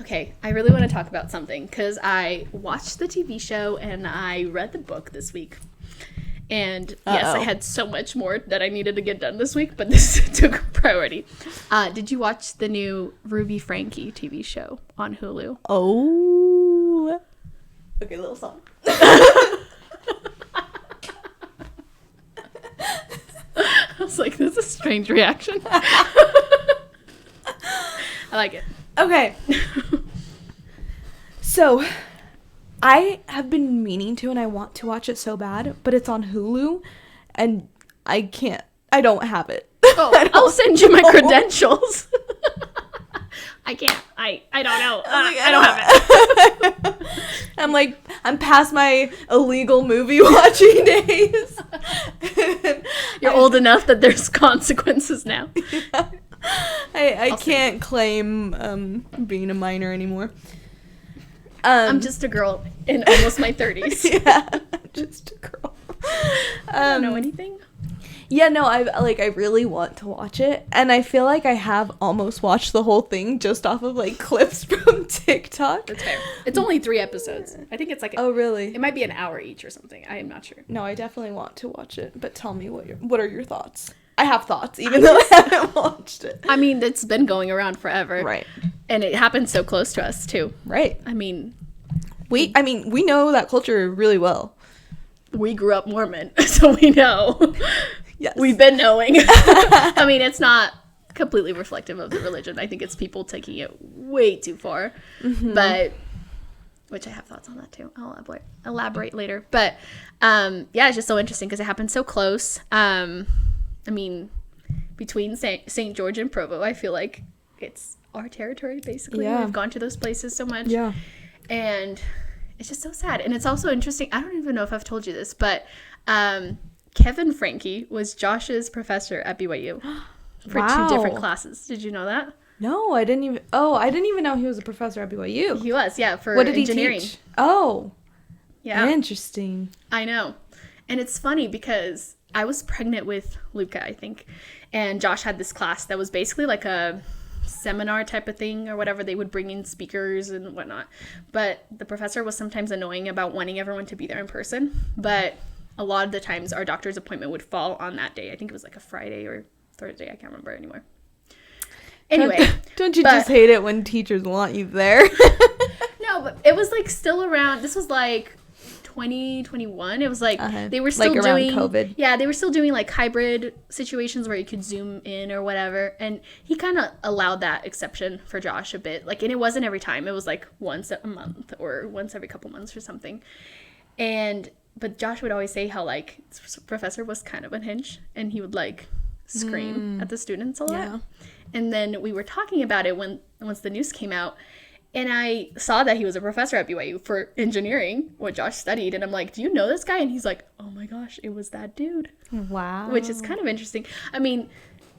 Okay, I really want to talk about something because I watched the TV show and I read the book this week. And yes, I had so much more that I needed to get done this week, but this took priority. Did you watch the new Ruby Franke TV show on Hulu? Oh. Okay, little song. I was like, this is a strange reaction. I like it. Okay. So, I have been meaning to, and I want to watch it so bad, but it's on Hulu, and I don't have it. Oh, I'll send you my credentials. I can't. I don't know. I don't have it. I'm like, I'm past my illegal movie watching days. You're old enough that there's consequences now. Yeah. I can't claim being a minor anymore. I'm just a girl in almost my 30s. Yeah, just a girl. I don't know anything. Yeah, no, I really want to watch it, and I feel like I have almost watched the whole thing just off of like clips from TikTok. That's fair. It's only 3 episodes. I think it's like oh really? It might be an hour each or something. I am not sure. No, I definitely want to watch it, but tell me what are your thoughts? I have thoughts, even though I haven't watched it. I mean, it's been going around forever. Right. And it happened so close to us, too. Right. I mean, we know that culture really well. We grew up Mormon, so we know. Yes. We've been knowing. I mean, it's not completely reflective of the religion. I think it's people taking it way too far. Mm-hmm. But, which I have thoughts on that, too. I'll elaborate later. But, yeah, it's just so interesting because it happened so close. I mean, between St. George and Provo, I feel like it's our territory, basically. Yeah. We've gone to those places so much. Yeah. And it's just so sad. And it's also interesting. I don't even know if I've told you this, but Kevin Franke was Josh's professor at BYU for wow. 2 different classes. Did you know that? No, I didn't even know he was a professor at BYU. He was, yeah, for what did engineering. He teach? Oh. Yeah. Interesting. I know. And it's funny because I was pregnant with Luca, I think, and Josh had this class that was basically like a seminar type of thing or whatever. They would bring in speakers and whatnot, but the professor was sometimes annoying about wanting everyone to be there in person, but a lot of the times our doctor's appointment would fall on that day. I think it was like a Friday or Thursday, I can't remember anymore. Anyway. Don't you just hate it when teachers want you there? No, but it was like still around, this was like 2021. It was like they were still like doing COVID. Yeah, they were still doing like hybrid situations where you could zoom in or whatever, and he kind of allowed that exception for Josh a bit, like, and it wasn't every time. It was like once a month or once every couple months or something. But Josh would always say how like professor was kind of unhinged and he would like scream at the students a lot. Yeah. And then we were talking about it once the news came out. And I saw that he was a professor at BYU for engineering, what Josh studied. And I'm like, do you know this guy? And he's like, oh my gosh, it was that dude. Wow. Which is kind of interesting. I mean,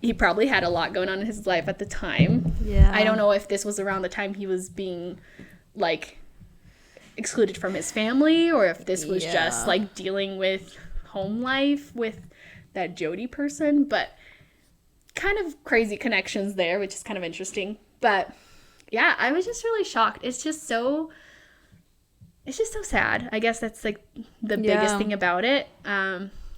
he probably had a lot going on in his life at the time. Yeah. I don't know if this was around the time he was being, like, excluded from his family, or if this was just, like, dealing with home life with that Jody person. But kind of crazy connections there, which is kind of interesting. But yeah, I was just really shocked. It's just so sad. I guess that's like the biggest thing about it,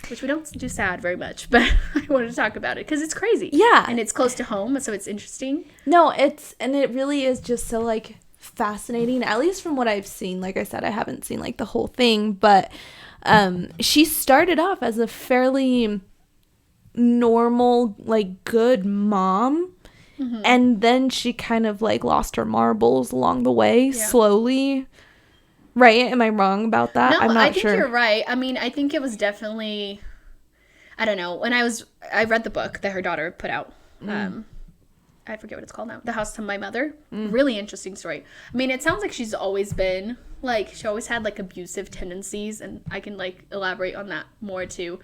which we don't do sad very much, but I wanted to talk about it because it's crazy. Yeah. And it's close to home, so it's interesting. No, it really is just so like fascinating, at least from what I've seen. Like I said, I haven't seen like the whole thing, but she started off as a fairly normal, like good mom. Mm-hmm. And then she kind of like lost her marbles along the way, slowly. Right? Am I wrong about that? No, I'm not sure. I think you're right. I mean, I think it was definitely, I don't know. When I read the book that her daughter put out. I forget what it's called now. The House to My Mother. Really interesting story. I mean, it sounds like she's always been like, she always had like abusive tendencies, and I can like elaborate on that more too.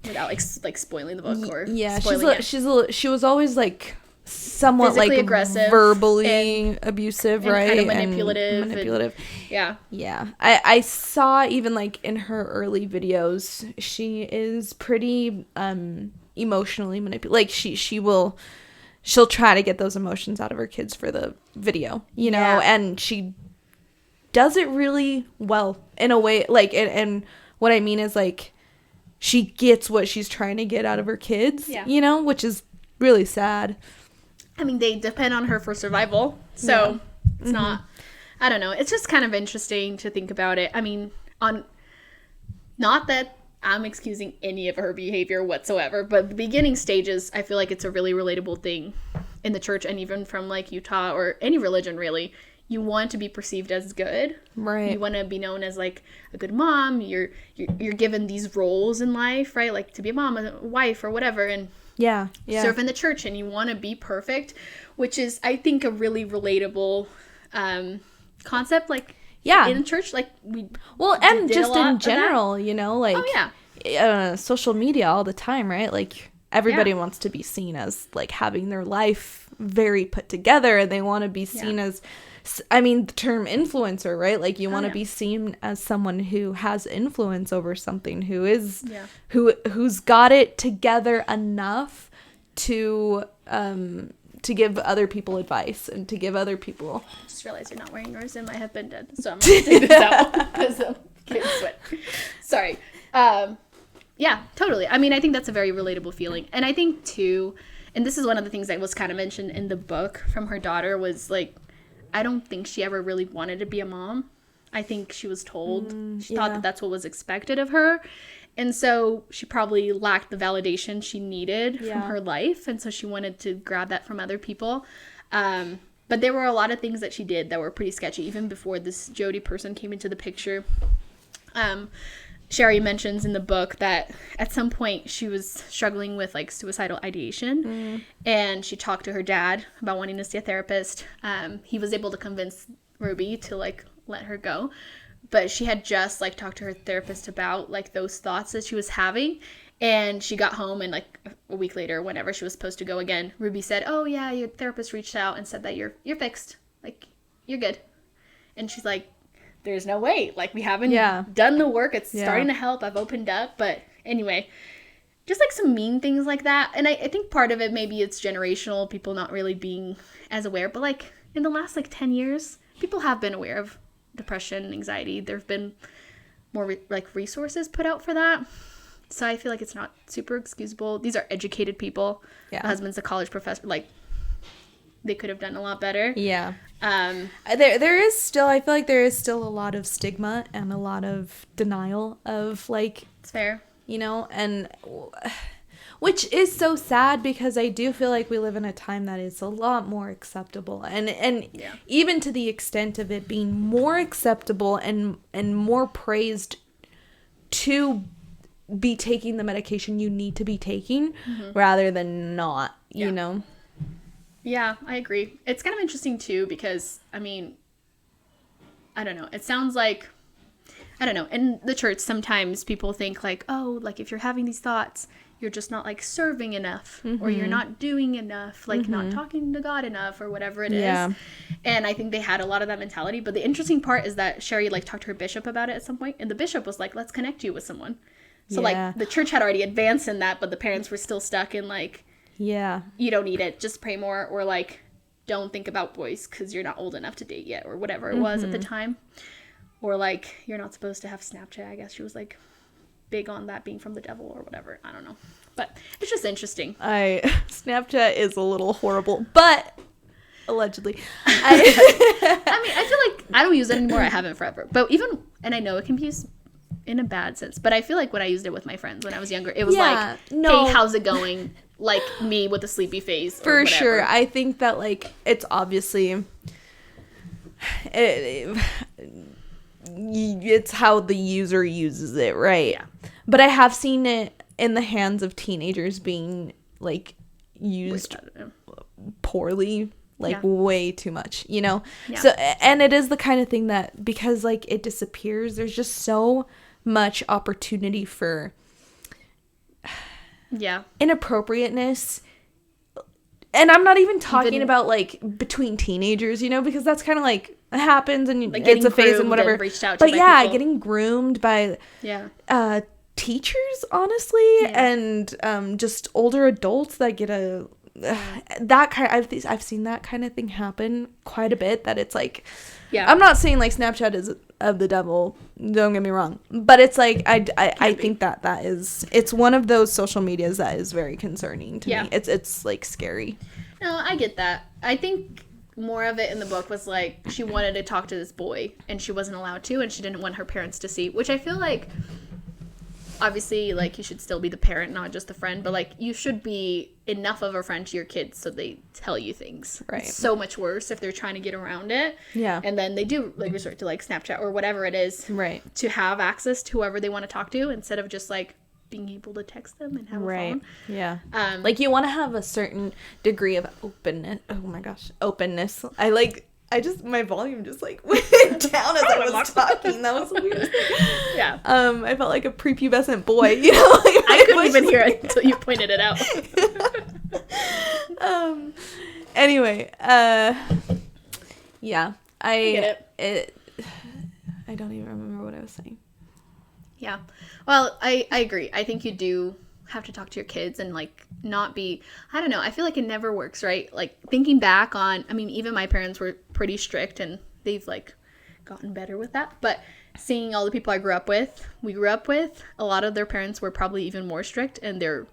Without like spoiling the book or she was always like somewhat physically like aggressive, verbally abusive, and right? Kind of manipulative. Yeah. I saw even like in her early videos, she is pretty emotionally manipulative. Like she will she'll try to get those emotions out of her kids for the video, you know, and she does it really well in a way, like, and what I mean is, like, she gets what she's trying to get out of her kids, you know, which is really sad. I mean, they depend on her for survival, so it's not, I don't know, it's just kind of interesting to think about it. I mean, not that I'm excusing any of her behavior whatsoever, but the beginning stages, I feel like it's a really relatable thing in the church, and even from, like, Utah or any religion, really. You want to be perceived as good. Right. You want to be known as, like, a good mom. You're given these roles in life, right? Like, to be a mom, a wife, or whatever, and serve in the church, and you want to be perfect, which is, I think, a really relatable concept, like, in church, like, and just in general, you know, like, social media all the time, right? Like, everybody wants to be seen as, like, having their life very put together, and they want to be seen as, I mean, the term influencer, right? Like, you want to be seen as someone who has influence over something, who is who's got it together enough to give other people advice and to give other people. I just realized you're not wearing yours, and my have been dead, so I'm gonna take this out because I'm getting sweat. Sorry. Yeah, totally. I mean, I think that's a very relatable feeling, and I think too, and this is one of the things that was kind of mentioned in the book from her daughter, was, like, I don't think she ever really wanted to be a mom. I think she was told, she thought that that's what was expected of her. And so she probably lacked the validation she needed from her life. And so she wanted to grab that from other people. But there were a lot of things that she did that were pretty sketchy, even before this Jody person came into the picture. Sherry mentions in the book that at some point she was struggling with, like, suicidal ideation, and she talked to her dad about wanting to see a therapist. He was able to convince Ruby to, like, let her go, but she had just, like, talked to her therapist about, like, those thoughts that she was having, and she got home, and, like, a week later, whenever she was supposed to go again, Ruby said, "Oh yeah, your therapist reached out and said that you're fixed, like, you're good." And she's like, there's no way, like, we haven't done the work. It's starting to help. I've opened up. But anyway, just, like, some mean things like that. And I think part of it, maybe it's generational, people not really being as aware. But, like, in the last, like, 10 years, people have been aware of depression, anxiety. There have been more, resources put out for that. So I feel like it's not super excusable. These are educated people. Yeah. My husband's a college professor. Like, they could have done a lot better. Yeah. There is still, I feel like there is still a lot of stigma and a lot of denial of, like, it's fair, you know, and which is so sad, because I do feel like we live in a time that is a lot more acceptable, and even to the extent of it being more acceptable and more praised to be taking the medication you need to be taking rather than not, you know. Yeah, I agree. It's kind of interesting, too, because, I mean, I don't know. It sounds like, I don't know. In the church, sometimes people think, like, oh, like, if you're having these thoughts, you're just not, like, serving enough, or you're not doing enough, like, not talking to God enough, or whatever it is. And I think they had a lot of that mentality. But the interesting part is that Sherry, like, talked to her bishop about it at some point, and the bishop was like, let's connect you with someone. So, like, the church had already advanced in that, but the parents were still stuck in, like, you don't need it, just pray more, or, like, don't think about boys because you're not old enough to date yet, or whatever it was at the time, or, like, you're not supposed to have Snapchat. I guess she was, like, big on that being from the devil or whatever. I don't know, but it's just interesting. Snapchat is a little horrible, but allegedly I mean, I feel like I don't use it anymore. I haven't forever, but even, and I know it can be used in a bad sense, but I feel like when I used it with my friends when I was younger, it was hey, how's it going? Like, me with a sleepy face, or for whatever. Sure. I think that, like, it's obviously it's how the user uses it, right? Yeah. But I have seen it in the hands of teenagers being, like, used poorly, like, way too much, you know? Yeah. So, and it is the kind of thing that, because, like, it disappears, there's just so much opportunity for inappropriateness. And I'm not even talking about, like, between teenagers, you know, because that's kind of, like, it happens and, like, it's a phase and whatever. But yeah, people. Getting groomed by teachers, honestly, and just older adults that get a that kind I've seen that kind of thing happen quite a bit, that it's like, Yeah. I'm not saying like Snapchat is of the devil, don't get me wrong, but it's like I think that is, it's one of those social medias that is very concerning to me. It's like scary. No, I get that. I think more of it in the book was like she wanted to talk to this boy and she wasn't allowed to, and she didn't want her parents to see, which I feel like obviously like you should still be the parent, not just the friend, but like you should be enough of a friend to your kids so they tell you things. Right. It's so much worse if they're trying to get around it. Yeah. And then they do like resort to like Snapchat or whatever it is. Right. To have access to whoever they want to talk to instead of just like being able to text them and have a phone. Yeah. Like you want to have a certain degree of openness. Oh my gosh, openness. My volume just like went down as I was talking. That was weird. Yeah. I felt like a prepubescent boy, you know. Like I couldn't even hear it until you pointed it out. Anyway, yeah. I get it. I don't even remember what I was saying. Yeah. Well, I agree. I think you do have to talk to your kids and like not be, I don't know, I feel like it never works, right? Like thinking back on, I mean, even my parents were pretty strict and they've like gotten better with that, but seeing all the people we grew up with, a lot of their parents were probably even more strict, and they're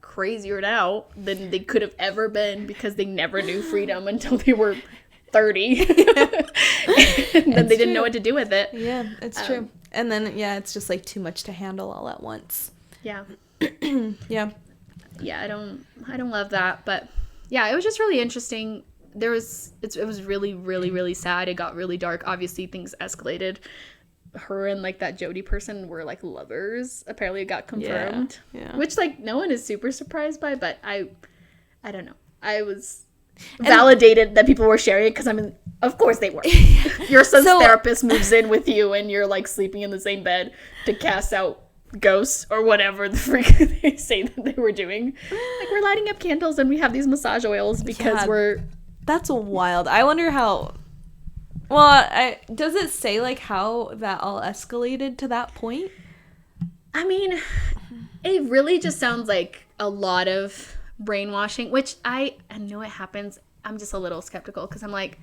crazier now than they could have ever been because they never knew freedom until they were 30. And then they didn't know what to do with it. Yeah, it's true. And then it's just like too much to handle all at once. Yeah. Yeah. Yeah, I don't love that, but yeah, it was just really interesting. It was really, really, really sad. It got really dark. Obviously things escalated. Her and like that Jody person were like lovers. Apparently it got confirmed. Yeah. Which like no one is super surprised by, but I don't know. I was validated that people were sharing it because I mean, of course they were. Your son's therapist moves in with you and you're like sleeping in the same bed to cast out ghosts or whatever the freak they say that they were doing. Like we're lighting up candles and we have these massage oils because that's wild. I wonder how. Well, does it say like how that all escalated to that point? I mean, it really just sounds like a lot of brainwashing, which I know it happens. I'm just a little skeptical because I'm like,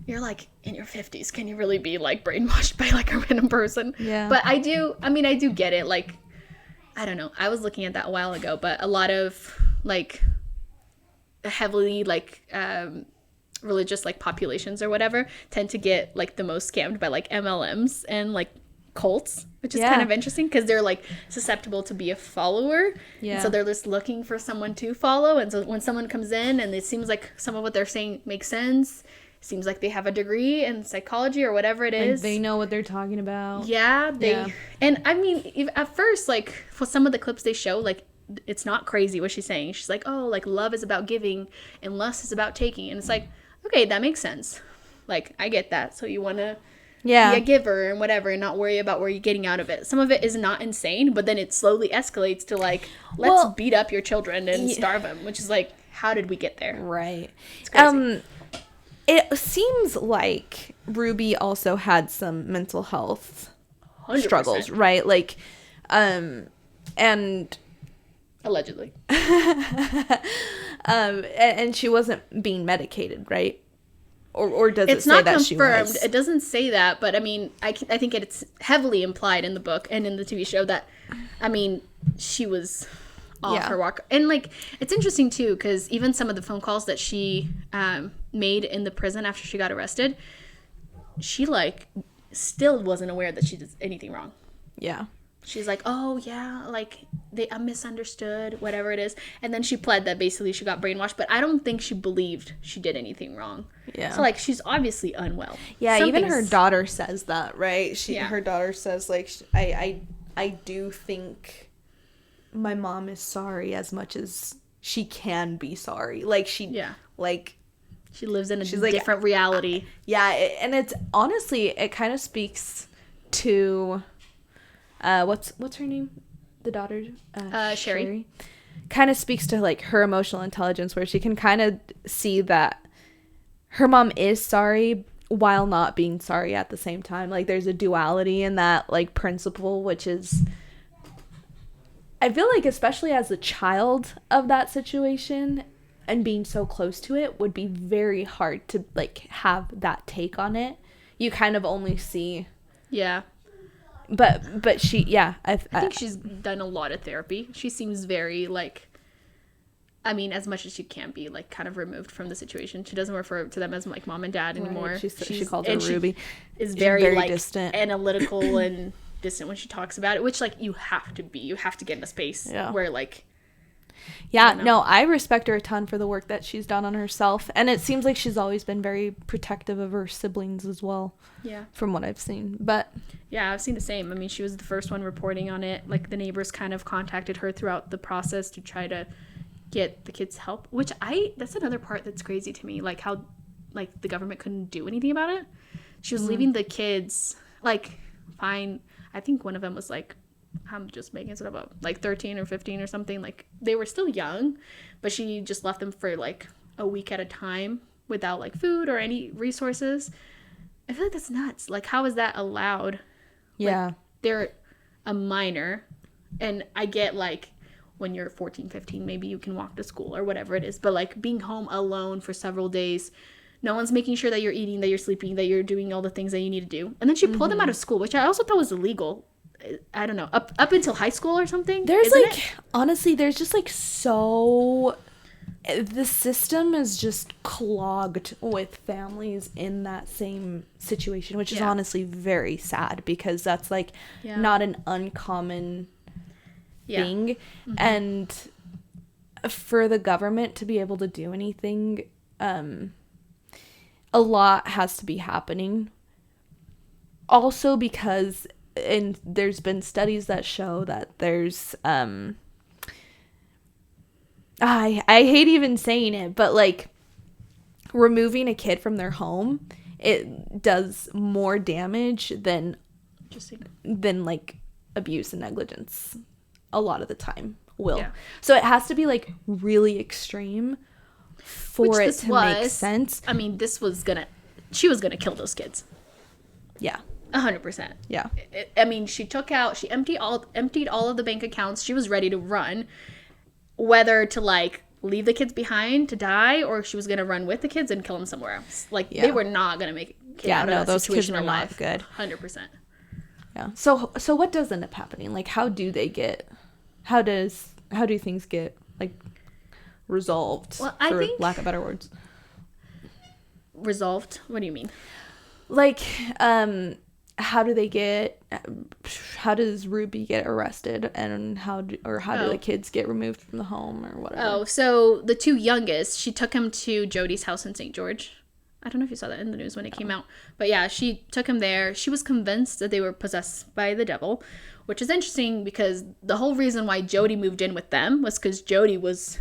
you're like in your 50s. Can you really be like brainwashed by like a random person? Yeah. But I do get it. Like, I don't know. I was looking at that a while ago, but a lot of like heavily like religious like populations or whatever tend to get like the most scammed by like MLMs and like cults, which is kind of interesting because they're like susceptible to be a follower. Yeah. And so they're just looking for someone to follow. And so when someone comes in and it seems like some of what they're saying makes sense, seems like they have a degree in psychology or whatever it is. Like they know what they're talking about. Yeah. And I mean, at first, like for some of the clips they show, like it's not crazy what she's saying. She's like, oh, like love is about giving and lust is about taking. And it's like, okay, that makes sense. Like, I get that. So you want to be a giver and whatever and not worry about where you're getting out of it. Some of it is not insane, but then it slowly escalates to like, let's beat up your children and starve them, which is like, how did we get there? Right. It's crazy. It seems like Ruby also had some mental health 100%. struggles, right? Like, and allegedly. And she wasn't being medicated, right? Or does it say that she was? It's not confirmed. It doesn't say that, but I mean, I think it's heavily implied in the book and in the TV show that, I mean, she was off her walk. And like, it's interesting too, because even some of the phone calls that she made in the prison after she got arrested, she like still wasn't aware that she did anything wrong. Yeah. She's like, oh, yeah, like, I misunderstood, whatever it is. And then she pled that basically she got brainwashed. But I don't think she believed she did anything wrong. Yeah. So, like, she's obviously unwell. Yeah, even her daughter says that, right? Her daughter says, like, I do think my mom is sorry as much as she can be sorry. Like, she lives in a different reality. Yeah, and it's, honestly, it kind of speaks to... what's her name? The daughter? Sherry. Kind of speaks to like her emotional intelligence, where she can kind of see that her mom is sorry while not being sorry at the same time. Like there's a duality in that like principle, which is, I feel like especially as a child of that situation, and being so close to it would be very hard to like have that take on it. You kind of only see. Yeah. But she, yeah. I think she's done a lot of therapy. She seems very, like, I mean, as much as she can be, like, kind of removed from the situation. She doesn't refer to them as, like, mom and dad anymore. Right. She calls her Ruby. Is very like, distant. Analytical and distant when she talks about it, which, like, you have to be. You have to get in a space where, like... Yeah, no, I respect her a ton for the work that she's done on herself. And it seems like she's always been very protective of her siblings as well. Yeah. From what I've seen. But... Yeah, I've seen the same. I mean, she was the first one reporting on it. Like, the neighbors kind of contacted her throughout the process to try to get the kids help, which that's another part that's crazy to me. Like, how, like, the government couldn't do anything about it. She was leaving the kids, like, fine. I think one of them was, like, I'm just making it up, like 13 or 15 or something. Like, they were still young, but she just left them for like a week at a time without like food or any resources. I feel like that's nuts. Like, how is that allowed? Yeah. Like, they're a minor, and I get like when you're 14, 15, maybe you can walk to school or whatever it is, but like being home alone for several days, no one's making sure that you're eating, that you're sleeping, that you're doing all the things that you need to do. And then she pulled them out of school, which I also thought was illegal. I don't know, up until high school or something. There's like, honestly, there's just like so, the system is just clogged with families in that same situation, which is honestly very sad, because that's like not an uncommon thing. And for the government to be able to do anything, a lot has to be happening. Also because... And there's been studies that show that there's I hate even saying it, but like removing a kid from their home, it does more damage than like abuse and negligence a lot of the time will. So it has to be like really extreme for it to make sense. I mean, she was gonna kill those kids. Yeah. 100%. Yeah. I mean, she emptied all of the bank accounts. She was ready to run, whether to like leave the kids behind to die, or she was gonna run with the kids and kill them somewhere else. Like they were not gonna make a kid out of that those situation kids were alive. not good. 100%. Yeah. So what does end up happening? Like, how do things get like resolved? Well, I think lack of better words. Resolved? What do you mean? Like, how does Ruby get arrested, and how do the kids get removed from the home or whatever? Oh, so the two youngest, she took him to Jody's house in St. George. I don't know if you saw that in the news when it came out. But yeah, she took him there. She was convinced that they were possessed by the devil, which is interesting because the whole reason why Jody moved in with them was because Jody was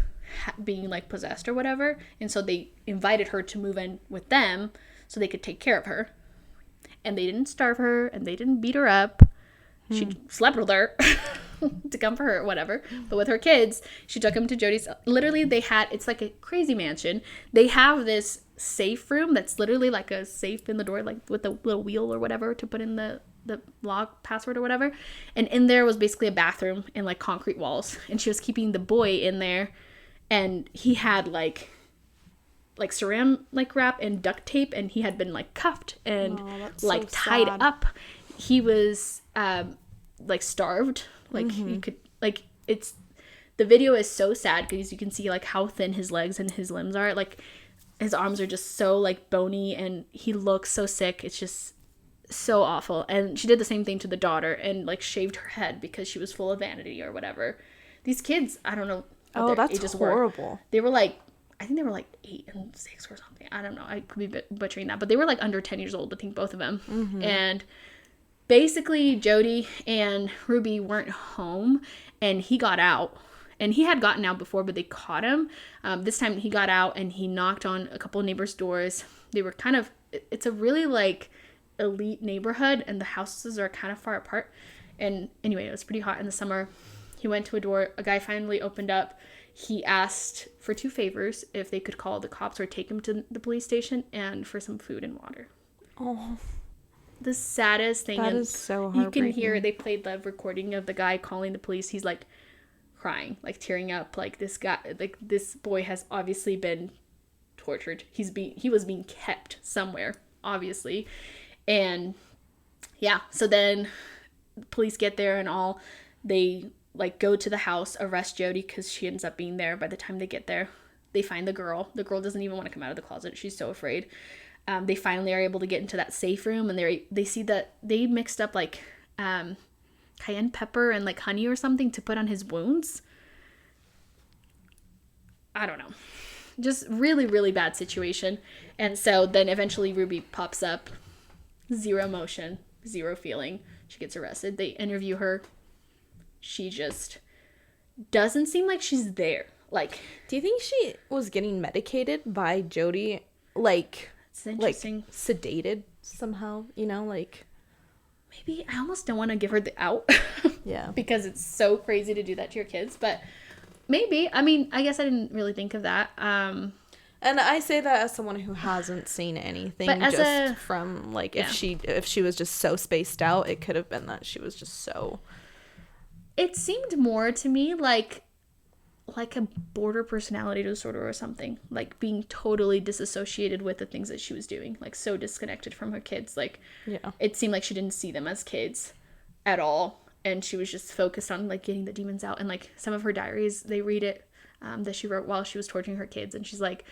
being like possessed or whatever. And so they invited her to move in with them so they could take care of her. And they didn't starve her, and they didn't beat her up. She slept with her to comfort her or whatever. But with her kids, she took them to Jody's. Literally, it's like a crazy mansion. They have this safe room that's literally like a safe in the door, like with a little wheel or whatever to put in the lock password or whatever. And in there was basically a bathroom and like concrete walls. And she was keeping the boy in there, and he had like saran wrap and duct tape, and he had been like cuffed and like tied up. He was like starved, like you could like, it's, the video is so sad because you can see like how thin his legs and his limbs are. Like his arms are just so like bony, and he looks so sick. It's just so awful. And she did the same thing to the daughter and like shaved her head because she was full of vanity or whatever. These kids, I don't know. That's horrible. They were like, I think they were like 8 and 6 or something. I don't know. I could be butchering that. But they were like under 10 years old, I think, both of them. And basically, Jody and Ruby weren't home, and he got out. And he had gotten out before, but they caught him. This time he got out, and he knocked on a couple of neighbors' doors. They were kind of, it's a really like elite neighborhood, and the houses are kind of far apart. And anyway, it was pretty hot in the summer. He went to a door. A guy finally opened up. He asked for 2 favors: if they could call the cops or take him to the police station, and for some food and water. Oh, the saddest thing. That is so heartbreaking. You can hear, they played the recording of the guy calling the police. He's like crying, like tearing up, like this guy, like this boy has obviously been tortured. He was being kept somewhere, obviously. And yeah, so then police get there and all. They like go to the house, arrest Jody because she ends up being there. By the time they get there, they find the girl. The girl doesn't even want to come out of the closet. She's so afraid. They finally are able to get into that safe room, and they see that they mixed up like cayenne pepper and like honey or something to put on his wounds. I don't know. Just really, really bad situation. And so then eventually Ruby pops up. Zero emotion, zero feeling. She gets arrested. They interview her. She just doesn't seem like she's there. Like, do you think she was getting medicated by Jody? Like, it's interesting. Like sedated somehow, you know, like. Maybe I almost don't want to give her the out. Yeah. Because it's so crazy to do that to your kids. But maybe. I mean, I guess I didn't really think of that. And I say that as someone who hasn't seen anything, but just from like if she was just so spaced out, it could have been that she was just so. It seemed more to me like a border personality disorder or something, like being totally disassociated with the things that she was doing, like so disconnected from her kids. Like, yeah, it seemed like she didn't see them as kids at all, and she was just focused on like getting the demons out. And like some of her diaries, they read it that she wrote while she was torturing her kids, and she's like,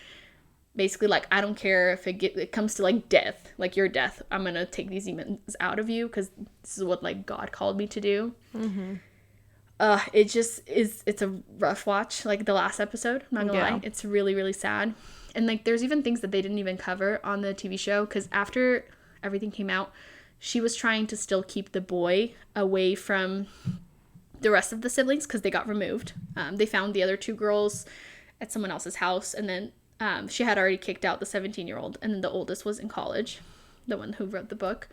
basically like, I don't care if it comes to like death, like your death, I'm gonna take these demons out of you because this is what like God called me to do. Mm-hmm. It just is, it's a rough watch, like the last episode, I'm not gonna lie. It's really, really sad. And like there's even things that they didn't even cover on the TV show, because after everything came out, she was trying to still keep the boy away from the rest of the siblings because they got removed. They found the other two girls at someone else's house, and then she had already kicked out the 17-year-old, and then the oldest was in college, the one who wrote the book.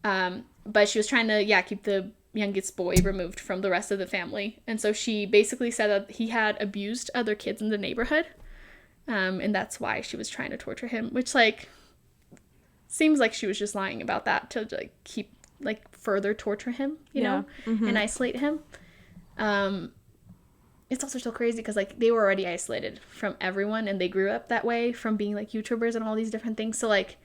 But she was trying to, keep the youngest boy removed from the rest of the family. And so she basically said that he had abused other kids in the neighborhood. And that's why she was trying to torture him, which, like, seems like she was just lying about that to, like, keep, like, further torture him, you know, and isolate him. It's also so crazy because, like, they were already isolated from everyone, and they grew up that way from being, like, YouTubers and all these different things. So, like,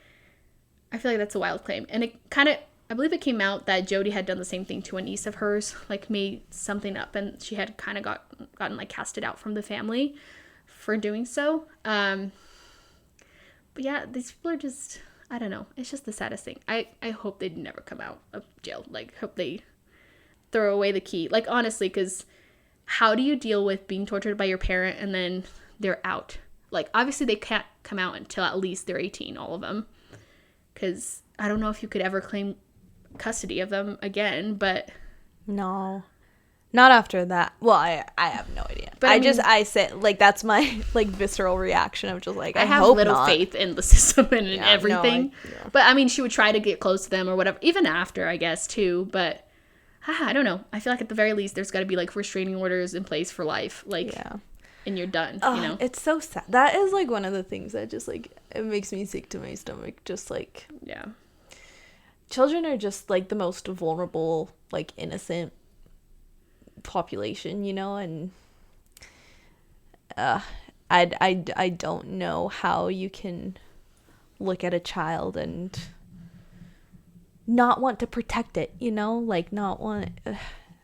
I feel like that's a wild claim. And it kind of, I believe it came out that Jody had done the same thing to a niece of hers, like, made something up, and she had kind of gotten, like, casted out from the family for doing so. But, yeah, these people are just, I don't know. It's just the saddest thing. I hope they never come out of jail. Like, hope they throw away the key. Like, honestly, because how do you deal with being tortured by your parent and then they're out? Like, obviously they can't come out until at least they're 18, all of them. Because I don't know if you could ever claim custody of them again, but... No. Not after that. Well, I have no idea. But I say, like, that's my, like, visceral reaction of just, like, I have hope little not. Faith in the system and in everything. No, but, I mean, she would try to get close to them or whatever, even after, I guess, too. But, I don't know. I feel like at the very least, there's got to be, like, restraining orders in place for life. Like, and you're done, you know? It's so sad. That is, like, one of the things that just, like, it makes me sick to my stomach. Just, like... Yeah. Children are just, like, the most vulnerable, like, innocent population, you know? And I don't know how you can look at a child and not want to protect it, you know? Like, not want...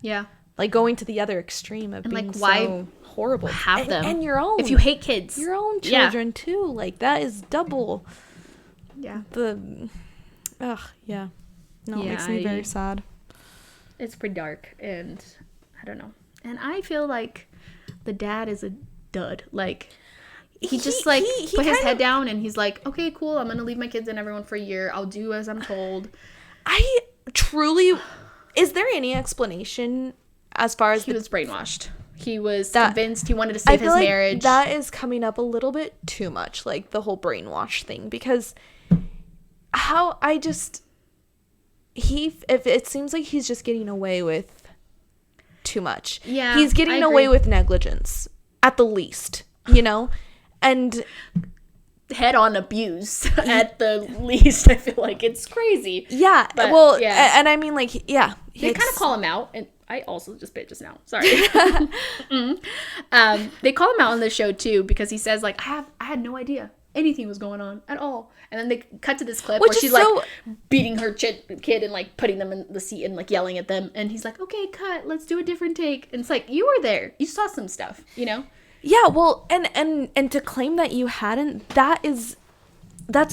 Yeah. Like, going to the other extreme of and being, like, why so horrible. Have them. And your own. If you hate kids. Your own children, too. Like, that is double. Yeah. Yeah. No, it makes me very sad. It's pretty dark, and I don't know. And I feel like the dad is a dud. Like, he just, like, put his head down, and he's like, okay, cool, I'm gonna leave my kids and everyone for a year. I'll do as I'm told. I truly... Is there any explanation as far as... He was brainwashed. He was convinced he wanted to save his marriage. That is coming up a little bit too much, like, the whole brainwash thing, because how I just... if it seems like he's just getting away with too much. Yeah, he's getting away with negligence at the least, you know, and head-on abuse at the least. I feel like it's crazy. Yeah, but, and I mean, like, they kind of call him out, and I also just bit just now. Sorry. They call him out on the show too because he says like I had no idea anything was going on at all. And then they cut to this clip where she's like beating her kid and like putting them in the seat and like yelling at them. And he's like, okay, cut. Let's do a different take. And it's like, you were there. You saw some stuff, you know? Yeah, well, and to claim that you hadn't, that's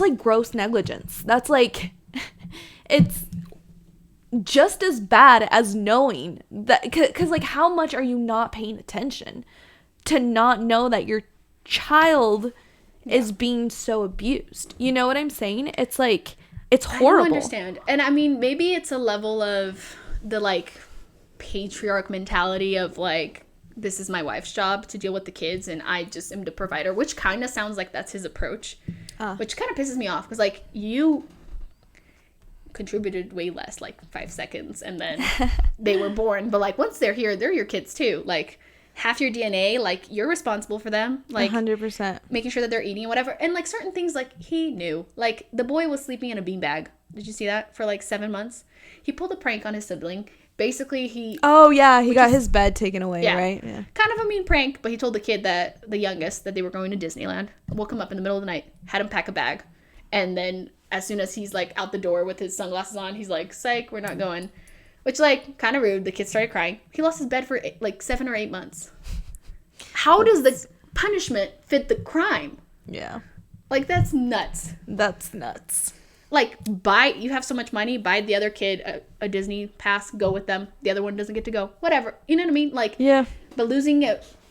like gross negligence. That's like, it's just as bad as knowing that, because like how much are you not paying attention to not know that your child is being so abused? You know what I'm saying? It's like, it's horrible. I don't understand. And I mean, maybe it's a level of the like patriarch mentality of like, this is my wife's job to deal with the kids and I just am the provider, which kind of sounds like that's his approach, which kind of pisses me off because like you contributed way less, like 5 seconds, and then they were born, but like once they're here, they're your kids too. Like half your DNA, like you're responsible for them, like 100%, making sure that they're eating and whatever. And like certain things, like he knew, like the boy was sleeping in a beanbag. Did you see that? For like 7 months, he pulled a prank on his sibling. Basically, he got his bed taken away, right? Yeah. Kind of a mean prank, but he told the kid that the youngest that they were going to Disneyland. Woke him up in the middle of the night, had him pack a bag, and then as soon as he's like out the door with his sunglasses on, he's like, "Psych, we're not going." Which like kind of rude. The kid started crying. He lost his bed for like 7 or 8 months. How does the punishment fit the crime? Yeah, like that's nuts. That's nuts. Like, you have so much money, buy the other kid a Disney pass, go with them. The other one doesn't get to go. Whatever. You know what I mean? Like, yeah. But losing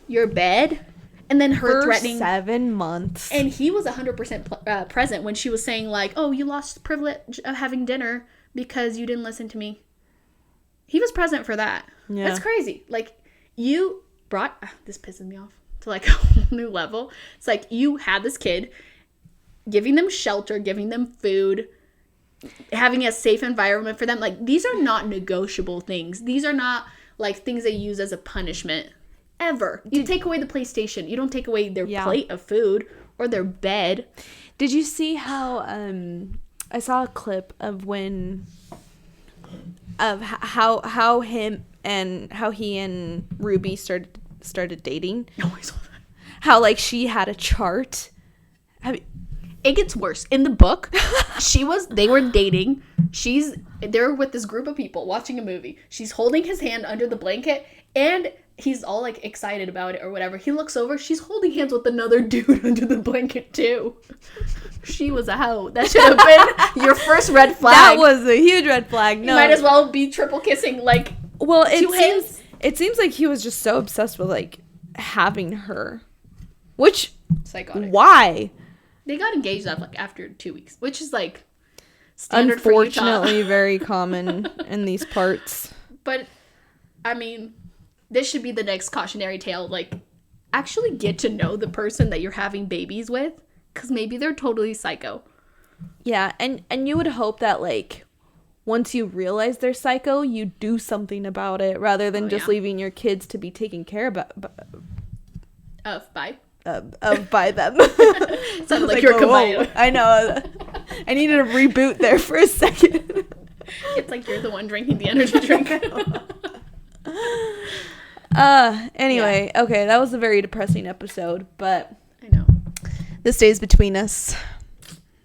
your bed and then her threatening. 7 months. And he was 100% present when she was saying, like, oh, you lost the privilege of having dinner because you didn't listen to me. He was present for that. Yeah. That's crazy. Like, you brought. This pisses me off to, like, a whole new level. It's like, you had this kid, giving them shelter, giving them food, having a safe environment for them. Like, these are not negotiable things. These are not, like, things they use as a punishment. Ever. You take away the PlayStation. You don't take away their plate of food or their bed. Did you see how, I saw a clip of how he and Ruby started dating. No, I saw that. How, like, she had a chart. It gets worse. In the book, they were dating. They're with this group of people watching a movie. She's holding his hand under the blanket and he's all like excited about it or whatever. He looks over, she's holding hands with another dude under the blanket too. She was a hoe. That should have been your first red flag. That was a huge red flag. No. You might as well be triple kissing, like, well, it seems like he was just so obsessed with like having her. Which, psychotic. Why? They got engaged after 2 weeks, which is like standard for Utah. Unfortunately, very common in these parts. But I mean, this should be the next cautionary tale. Like, actually get to know the person that you're having babies with, because maybe they're totally psycho. Yeah, and you would hope that like once you realize they're psycho, you do something about it rather than just leaving your kids to be taken care of by them. Sounds like you're combining. I know. I needed a reboot there for a second. It's like you're the one drinking the energy drink. Anyway, okay, that was a very depressing episode, but I know. This stays between us.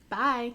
Bye.